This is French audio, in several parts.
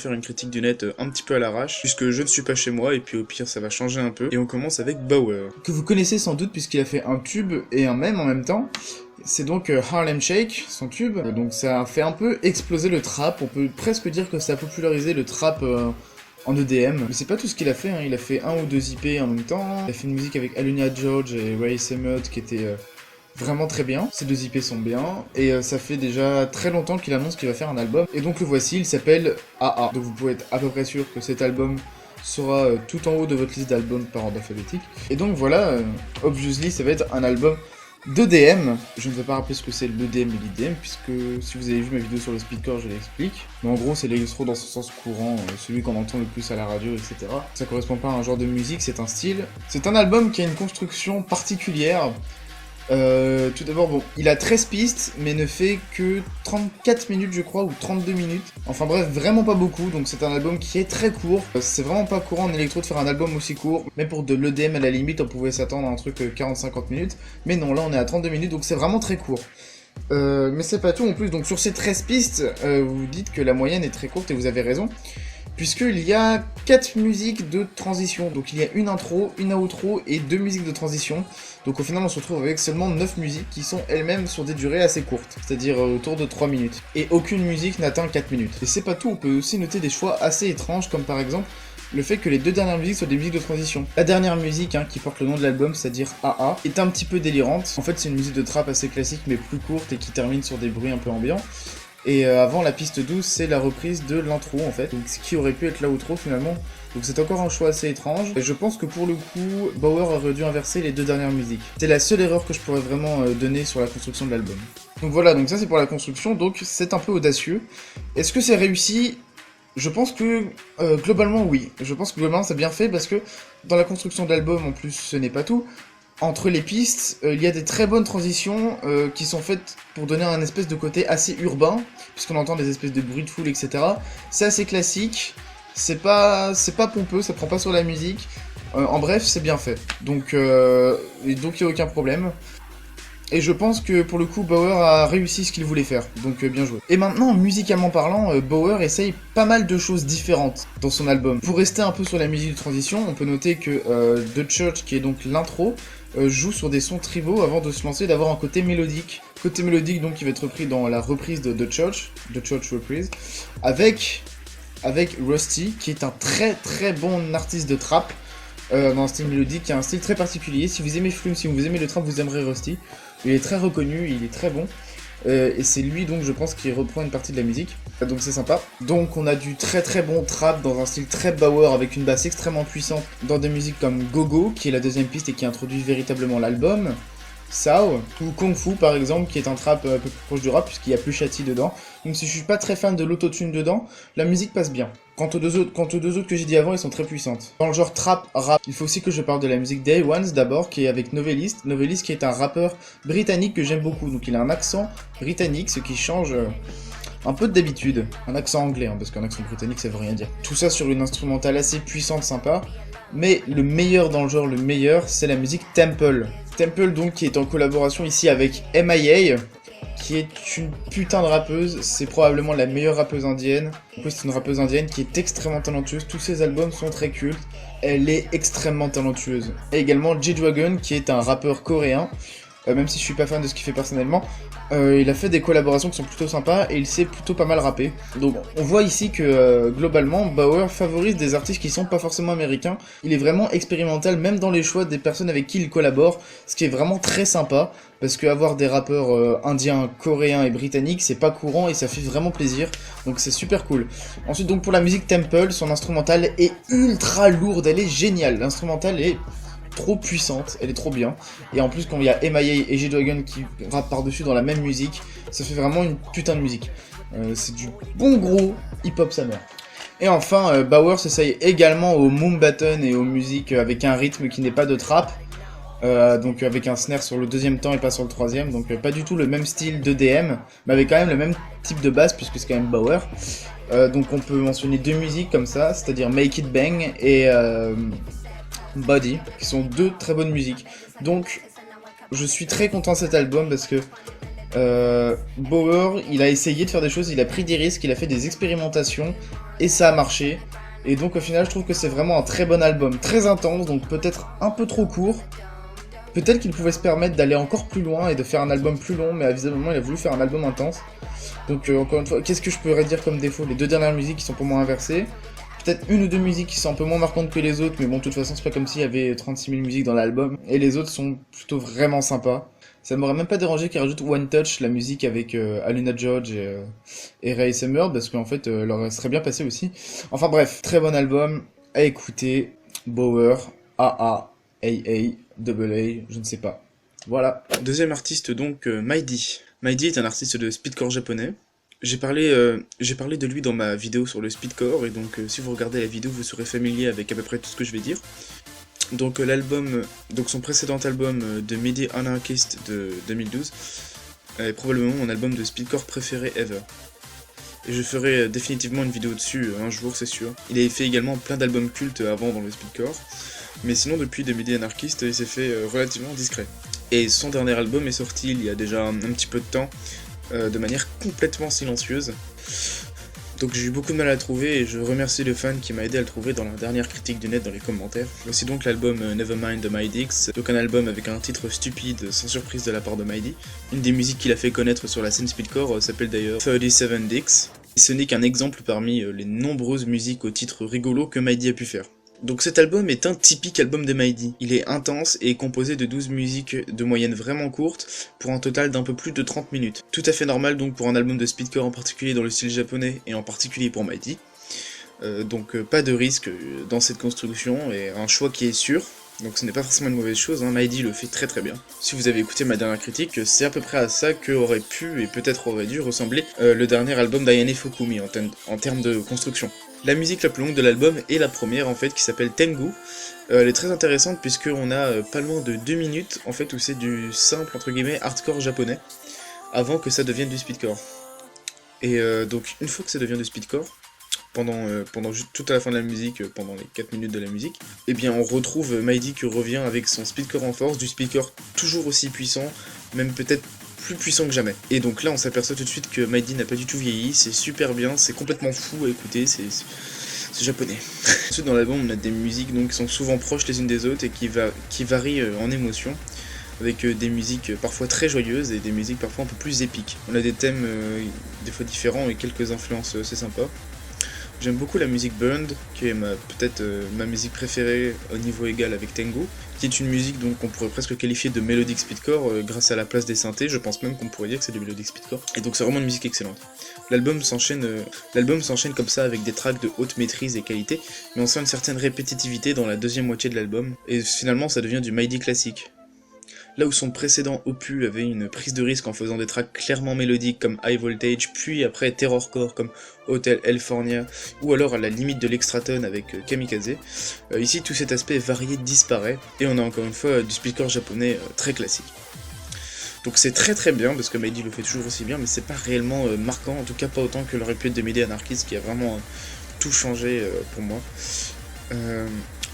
faire une critique du net un petit peu à l'arrache, puisque je ne suis pas chez moi, et puis au pire ça va changer un peu. Et on commence avec Bauer. Que vous connaissez sans doute puisqu'il a fait un tube et un mème en même temps. C'est donc Harlem Shake, son tube. Donc ça a fait un peu exploser le trap, on peut presque dire que ça a popularisé le trap en EDM. Mais c'est pas tout ce qu'il a fait, hein. Il a fait 1 ou 2 IP en même temps. Il a fait une musique avec Alunia George et Ray Semmert qui était vraiment très bien. Ces 2 IP sont bien. Et ça fait déjà très longtemps qu'il annonce qu'il va faire un album. Et donc le voici, il s'appelle AA. Donc vous pouvez être à peu près sûr que cet album sera tout en haut de votre liste d'albums par ordre alphabétique. Et donc voilà, obviously ça va être un album d'EDM. Je ne vais pas rappeler ce que c'est l'EDM et l'IDM, puisque si vous avez vu ma vidéo sur le speedcore, je l'explique. Mais en gros, c'est l'électro dans son sens courant, celui qu'on entend le plus à la radio, etc. Ça correspond pas à un genre de musique, c'est un style. C'est un album qui a une construction particulière. Tout d'abord, bon, il a 13 pistes, mais ne fait que 34 minutes, je crois, ou 32 minutes. Enfin bref, vraiment pas beaucoup, donc c'est un album qui est très court. C'est vraiment pas courant en électro de faire un album aussi court. Mais pour de l'EDM, à la limite, on pouvait s'attendre à un truc 40-50 minutes. Mais non, là, on est à 32 minutes, donc c'est vraiment très court. Mais c'est pas tout en plus, donc sur ces 13 pistes, vous vous dites que la moyenne est très courte, et vous avez raison. Puisqu'il y a 4 musiques de transition, donc il y a une intro, une outro et 2 musiques de transition. Donc au final on se retrouve avec seulement 9 musiques qui sont elles-mêmes sur des durées assez courtes, c'est-à-dire autour de 3 minutes. Et aucune musique n'atteint 4 minutes. Et c'est pas tout, on peut aussi noter des choix assez étranges, comme par exemple le fait que les 2 dernières musiques soient des musiques de transition. La dernière musique, qui porte le nom de l'album, c'est-à-dire AA, est un petit peu délirante. En fait c'est une musique de trap assez classique mais plus courte et qui termine sur des bruits un peu ambiants. Et avant la piste 12, c'est la reprise de l'intro en fait, donc ce qui aurait pu être l'outro finalement. Donc c'est encore un choix assez étrange, et je pense que pour le coup, Bauer aurait dû inverser les 2 dernières musiques. C'est la seule erreur que je pourrais vraiment donner sur la construction de l'album. Donc voilà, donc ça c'est pour la construction, donc c'est un peu audacieux. Est-ce que c'est réussi ? Je pense que globalement oui. Je pense que globalement c'est bien fait parce que dans la construction de l'album en plus ce n'est pas tout. Entre les pistes, il y a des très bonnes transitions qui sont faites pour donner un espèce de côté assez urbain, puisqu'on entend des espèces de bruits de foule, etc. C'est assez classique, c'est pas pompeux, ça prend pas sur la musique. En bref, c'est bien fait. Donc il n'y a aucun problème. Et je pense que pour le coup, Bauer a réussi ce qu'il voulait faire, donc bien joué. Et maintenant, musicalement parlant, Bauer essaye pas mal de choses différentes dans son album. Pour rester un peu sur la musique de transition, on peut noter que The Church, qui est donc l'intro, joue sur des sons tribaux avant de se lancer, d'avoir un côté mélodique. Côté mélodique donc qui va être repris dans la reprise de The Church reprise, avec Rusty, qui est un très très bon artiste de trap. Dans un style mélodique, qui a un style très particulier. Si vous aimez Flume, si vous aimez le trap, vous aimerez Rusty. Il est très reconnu, il est très bon. Et c'est lui donc je pense qui reprend une partie de la musique. Donc c'est sympa. Donc on a du très très bon trap dans un style très Bauer avec une basse extrêmement puissante dans des musiques comme Gogo, qui est la deuxième piste et qui introduit véritablement l'album. Sao, ou Kung Fu par exemple, qui est un trap un peu plus proche du rap puisqu'il y a plus Chati dedans. Donc si je suis pas très fan de l'autotune dedans, la musique passe bien. Quant aux deux autres que j'ai dit avant, ils sont très puissantes. Dans le genre trap, rap, il faut aussi que je parle de la musique Day Ones d'abord, qui est avec Novelist. Novelist qui est un rappeur britannique que j'aime beaucoup, donc il a un accent britannique, ce qui change un peu d'habitude. Un accent anglais, parce qu'un accent britannique ça veut rien dire. Tout ça sur une instrumentale assez puissante, sympa. Mais le meilleur dans le genre, le meilleur, c'est la musique Temple. Temple donc qui est en collaboration ici avec MIA, qui est une putain de rappeuse, c'est probablement la meilleure rappeuse indienne. En plus c'est une rappeuse indienne qui est extrêmement talentueuse, tous ses albums sont très cultes, elle est extrêmement talentueuse. Et également G-Dragon qui est un rappeur coréen, même si je suis pas fan de ce qu'il fait personnellement, il a fait des collaborations qui sont plutôt sympas et il sait plutôt pas mal rapper. Donc on voit ici que globalement Bauer favorise des artistes qui sont pas forcément américains. Il est vraiment expérimental même dans les choix des personnes avec qui il collabore, ce qui est vraiment très sympa parce qu'avoir des rappeurs indiens, coréens et britanniques c'est pas courant et ça fait vraiment plaisir. Donc c'est super cool. Ensuite donc pour la musique Temple, son instrumentale est ultra lourde, elle est géniale. L'instrumentale est trop puissante, elle est trop bien. Et en plus quand il y a MIA et G-Dragon qui rappent par-dessus dans la même musique, ça fait vraiment une putain de musique. C'est du bon gros hip-hop summer. Et enfin, Bauer s'essaye également au Moombaton et aux musiques avec un rythme qui n'est pas de trap. Donc avec un snare sur le deuxième temps et pas sur le troisième, donc pas du tout le même style d'EDM, mais avec quand même le même type de basse puisque c'est quand même Bauer. Donc on peut mentionner 2 musiques comme ça, c'est-à-dire Make It Bang et Body, qui sont 2 très bonnes musiques. Donc je suis très content de cet album parce que Bauer, il a essayé de faire des choses, il a pris des risques, il a fait des expérimentations, et ça a marché. Et donc au final, je trouve que c'est vraiment un très bon album, très intense, donc peut-être un peu trop court. Peut-être qu'il pouvait se permettre d'aller encore plus loin et de faire un album plus long, mais visiblement il a voulu faire un album intense. Donc encore une fois, qu'est-ce que je pourrais dire comme défaut? Les deux dernières musiques qui sont pour moi inversées. Peut-être une ou deux musiques qui sont un peu moins marquantes que les autres, mais bon, de toute façon, c'est pas comme s'il y avait 36 000 musiques dans l'album. Et les autres sont plutôt vraiment sympas. Ça m'aurait même pas dérangé qu'ils rajoutent One Touch, la musique avec Aluna George et Ray Summer, parce qu'en fait, leur serait bien passé aussi. Enfin bref, très bon album à écouter. Bauer, AA, je ne sais pas. Voilà. Deuxième artiste donc, Mighty. Mighty est un artiste de speedcore japonais. J'ai parlé de lui dans ma vidéo sur le speedcore, et donc si vous regardez la vidéo, vous serez familier avec à peu près tout ce que je vais dire. Donc son précédent album de Midi Anarchist de 2012 est probablement mon album de speedcore préféré ever. Et je ferai définitivement une vidéo dessus un jour, c'est sûr. Il avait fait également plein d'albums cultes avant dans le speedcore, mais sinon depuis The Midi Anarchist, il s'est fait relativement discret. Et son dernier album est sorti il y a déjà un petit peu de temps, de manière complètement silencieuse. Donc j'ai eu beaucoup de mal à le trouver, et je remercie le fan qui m'a aidé à le trouver dans la dernière critique du net dans les commentaires. Voici donc l'album Nevermind de Mydix, donc un album avec un titre stupide sans surprise de la part de Mighty. Une des musiques qu'il a fait connaître sur la scène speedcore s'appelle d'ailleurs 37 Dicks, et ce n'est qu'un exemple parmi les nombreuses musiques au titre rigolo que Mighty a pu faire. Donc cet album est un typique album de Mighty. Il est intense et est composé de 12 musiques de moyenne vraiment courte, pour un total d'un peu plus de 30 minutes. Tout à fait normal donc pour un album de speedcore, en particulier dans le style japonais, et en particulier pour Mighty. Donc pas de risque dans cette construction, et un choix qui est sûr. Donc ce n'est pas forcément une mauvaise chose, hein. Mighty le fait très très bien. Si vous avez écouté ma dernière critique, c'est à peu près à ça que aurait pu et peut-être aurait dû ressembler le dernier album d'Ayane Fukumi en termes de construction. La musique la plus longue de l'album est la première en fait, qui s'appelle Tengu. Elle est très intéressante puisqu'on a pas loin de 2 minutes en fait où c'est du simple entre guillemets hardcore japonais, avant que ça devienne du speedcore. Et donc une fois que ça devient du speedcore, pendant juste tout à la fin de la musique, pendant les 4 minutes de la musique, eh bien on retrouve Mighty qui revient avec son speedcore en force, du speedcore toujours aussi puissant, même peut-être plus puissant que jamais. Et donc là on s'aperçoit tout de suite que Mighty n'a pas du tout vieilli, c'est super bien, c'est complètement fou à écouter, c'est japonais. Ensuite dans l'album on a des musiques donc, qui sont souvent proches les unes des autres et qui varient en émotion, avec des musiques parfois très joyeuses et des musiques parfois un peu plus épiques. On a des thèmes des fois différents et quelques influences assez sympas. J'aime beaucoup la musique Burned, qui est peut-être ma musique préférée au niveau égal avec Tengu, qui est une musique donc qu'on pourrait presque qualifier de mélodique speedcore grâce à la place des synthés. Je pense même qu'on pourrait dire que c'est du mélodique speedcore. Et donc c'est vraiment une musique excellente. L'album s'enchaîne comme ça avec des tracks de haute maîtrise et qualité, mais on sent une certaine répétitivité dans la deuxième moitié de l'album, et finalement ça devient du Mighty classique. Là où son précédent opus avait une prise de risque en faisant des tracks clairement mélodiques comme High Voltage, puis après Terrorcore comme Hotel California, ou alors à la limite de l'extratone avec Kamikaze, ici tout cet aspect varié disparaît, et on a encore une fois du speedcore japonais très classique. Donc c'est très très bien, parce que Mighty le fait toujours aussi bien, mais c'est pas réellement marquant, en tout cas pas autant que l'aurait pu être de Midi Anarchist, qui a vraiment tout changé pour moi.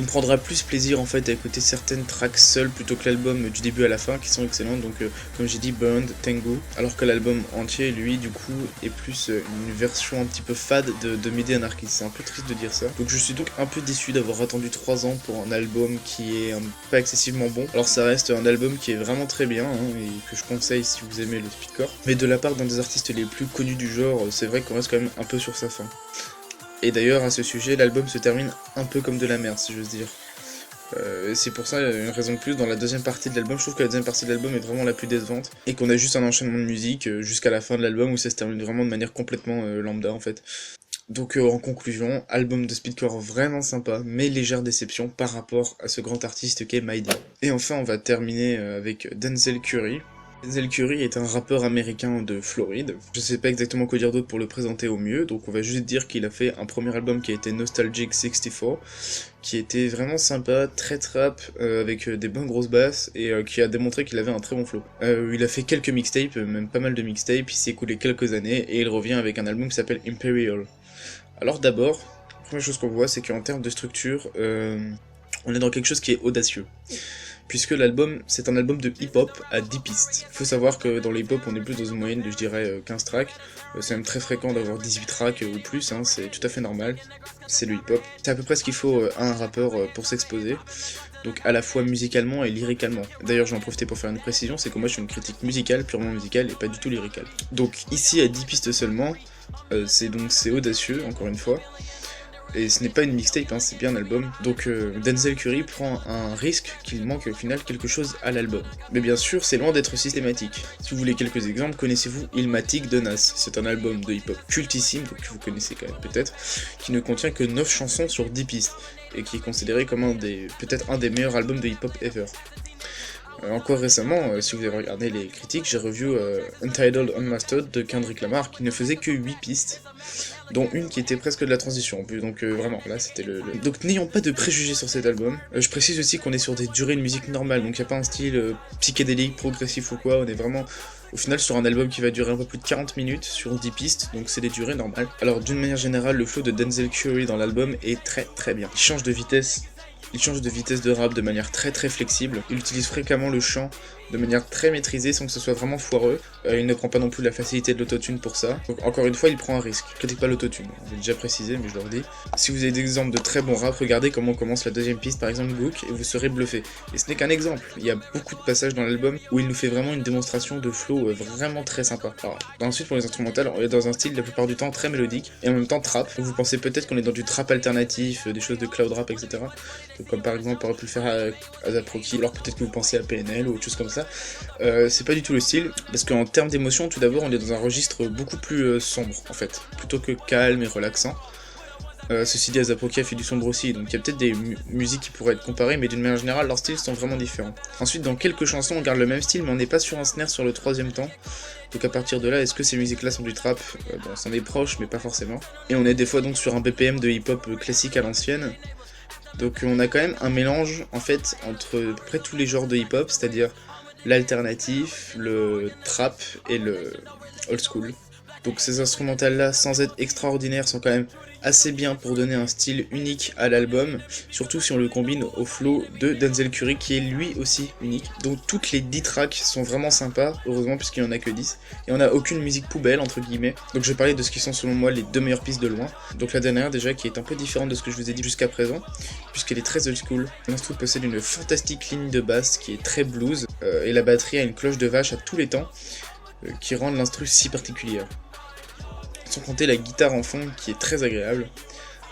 On prendra plus plaisir en fait à écouter certaines tracks seules plutôt que l'album du début à la fin, qui sont excellentes, donc comme j'ai dit Burned, Tengu, alors que l'album entier lui du coup est plus une version un petit peu fade de Midi Anarchist. C'est un peu triste de dire ça, donc je suis donc un peu déçu d'avoir attendu 3 ans pour un album qui est pas excessivement bon. Alors ça reste un album qui est vraiment très bien et que je conseille si vous aimez le speedcore, mais de la part d'un des artistes les plus connus du genre, c'est vrai qu'on reste quand même un peu sur sa fin. Et d'ailleurs, à ce sujet, l'album se termine un peu comme de la merde, si j'ose dire. C'est pour ça, une raison de plus, dans la deuxième partie de l'album, je trouve que la deuxième partie de l'album est vraiment la plus décevante, et qu'on a juste un enchaînement de musique jusqu'à la fin de l'album, où ça se termine vraiment de manière complètement lambda, en fait. Donc en conclusion, album de speedcore vraiment sympa, mais légère déception par rapport à ce grand artiste qu'est Mighty. Et enfin, on va terminer avec Denzel Curry. Denzel Curry est un rappeur américain de Floride. Je sais pas exactement quoi dire d'autre pour le présenter au mieux, donc on va juste dire qu'il a fait un premier album qui a été Nostalgic 64, qui était vraiment sympa, très trap, avec des bonnes grosses basses, et qui a démontré qu'il avait un très bon flow. Il a fait quelques mixtapes, même pas mal de mixtapes, il s'est écoulé quelques années, et il revient avec un album qui s'appelle Imperial. Alors d'abord, la première chose qu'on voit, c'est qu'en termes de structure, on est dans quelque chose qui est audacieux. puisque l'album, c'est un album de hip-hop à 10 pistes. Il faut savoir que dans le hip-hop, on est plus dans une moyenne de, je dirais, 15 tracks. C'est même très fréquent d'avoir 18 tracks ou plus, hein, c'est tout à fait normal. C'est le hip-hop. C'est à peu près ce qu'il faut à un rappeur pour s'exposer. Donc à la fois musicalement et lyricalement. D'ailleurs, je vais en profiter pour faire une précision, c'est que moi je suis une critique musicale, purement musicale, et pas du tout lyricale. Donc ici, à 10 pistes seulement, c'est audacieux, encore une fois. Et ce n'est pas une mixtape, hein, c'est bien un album. Donc Denzel Curry prend un risque qu'il manque au final quelque chose à l'album. Mais bien sûr, c'est loin d'être systématique. Si vous voulez quelques exemples, connaissez-vous Illmatic de Nas? C'est un album de hip-hop cultissime, donc que vous connaissez quand même peut-être, qui ne contient que 9 chansons sur 10 pistes, et qui est considéré comme peut-être un des meilleurs albums de hip-hop ever. Encore récemment, si vous avez regardé les critiques, j'ai revu Untitled Unmastered de Kendrick Lamar qui ne faisait que 8 pistes, dont une qui était presque de la transition en plus, donc vraiment, là c'était Donc n'ayons pas de préjugés sur cet album. Je précise aussi qu'on est sur des durées de musique normales, donc il n'y a pas un style psychédélique, progressif ou quoi, on est vraiment au final sur un album qui va durer un peu plus de 40 minutes sur 10 pistes, donc c'est des durées normales. Alors d'une manière générale, le flow de Denzel Curry dans l'album est très bien. Il change de vitesse de rap de manière très flexible, il utilise fréquemment le chant de manière très maîtrisée sans que ce soit vraiment foireux, il ne prend pas non plus la facilité de l'autotune pour ça, donc encore une fois il prend un risque. Je critique pas l'autotune, j'ai déjà précisé mais je le redis. Si vous avez des exemples de très bons rap, regardez comment commence la deuxième piste par exemple Gook et vous serez bluffé. Et ce n'est qu'un exemple, il y a beaucoup de passages dans l'album où il nous fait vraiment une démonstration de flow vraiment très sympa. Alors, ensuite pour les instrumentales, on est dans un style la plupart du temps très mélodique et en même temps trap, vous pensez peut-être qu'on est dans du trap alternatif, des choses de cloud rap etc. Donc, comme par exemple on aurait pu le faire à Asap Rocky, alors peut-être que vous pensez à PNL ou autre chose comme ça. C'est pas du tout le style, parce qu'en termes d'émotion, tout d'abord, on est dans un registre beaucoup plus sombre, en fait, plutôt que calme et relaxant. Ceci dit, Asap Rocky a fait du sombre aussi, donc il y a peut-être des musiques qui pourraient être comparées, mais d'une manière générale, leurs styles sont vraiment différents. Ensuite, dans quelques chansons, on garde le même style, mais on n'est pas sur un snare sur le troisième temps. Donc à partir de là, est-ce que ces musiques-là sont du trap? Bon, c'en est proche, mais pas forcément. Et on est des fois donc sur un BPM de hip-hop classique à l'ancienne. Donc on a quand même un mélange, en fait, entre à peu près tous les genres de hip-hop, c'est-à-dire l'alternatif, le trap et le old school. Donc ces instrumentales là, sans être extraordinaires, sont quand même assez bien pour donner un style unique à l'album, surtout si on le combine au flow de Denzel Curry qui est lui aussi unique. Donc toutes les 10 tracks sont vraiment sympas, heureusement puisqu'il n'y en a que 10, et on n'a aucune musique poubelle entre guillemets. Donc je vais parler de ce qui sont selon moi les 2 meilleures pistes de loin. Donc la dernière déjà qui est un peu différente de ce que je vous ai dit jusqu'à présent, puisqu'elle est très old school. L'instru possède une fantastique ligne de basse qui est très blues, et la batterie a une cloche de vache à tous les temps, qui rend l'instru si particulière. Sans compter la guitare en fond qui est très agréable,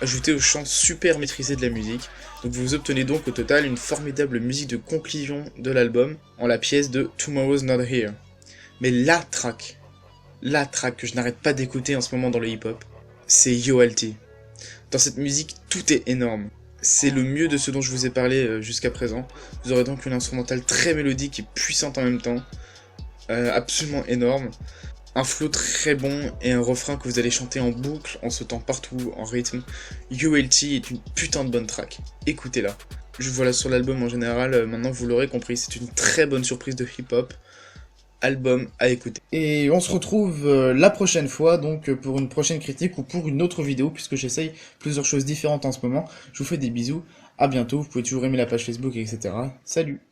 ajoutée au chant super maîtrisé de la musique. Donc vous obtenez donc au total une formidable musique de conclusion de l'album en la pièce de Tomorrow's Not Here. Mais la track que je n'arrête pas d'écouter en ce moment dans le hip-hop, c'est Yo LT. Dans cette musique, tout est énorme. C'est le mieux de ce dont je vous ai parlé jusqu'à présent. Vous aurez donc une instrumentale très mélodique et puissante en même temps, absolument énorme. Un flow très bon et un refrain que vous allez chanter en boucle, en sautant partout, en rythme. ULT est une putain de bonne track. Écoutez-la. Voilà sur l'album en général, maintenant vous l'aurez compris, c'est une très bonne surprise de hip-hop. Album à écouter. Et on se retrouve la prochaine fois, donc pour une prochaine critique ou pour une autre vidéo, puisque j'essaye plusieurs choses différentes en ce moment. Je vous fais des bisous, à bientôt, vous pouvez toujours aimer la page Facebook, etc. Salut!